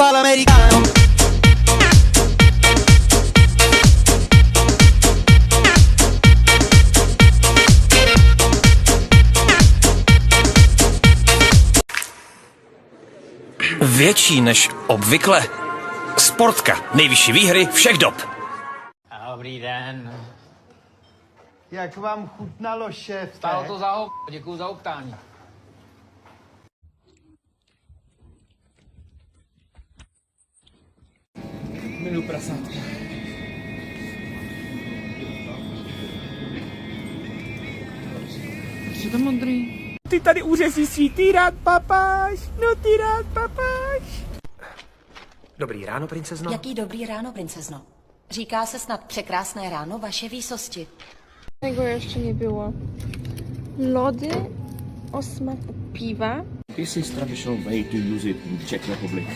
pa'lamericano. Větší než obvykle. Sportka. Nejvyšší výhry všech dob. Dobrý den. Jak vám chutnalo, šéfe? Stálo to za děkuju za optání. Milu prasátka. Co to modrý? Ty tady úřezí svý, ty rád papáš, no ty rád papáš. Dobrý ráno, princezno. Jaký dobrý ráno, princezno. Říká se snad překrásné ráno, vaše výsosti. Tego jeszcze nie było. Lody o smaku piwa. This is traditional way to use it in Czech Republic.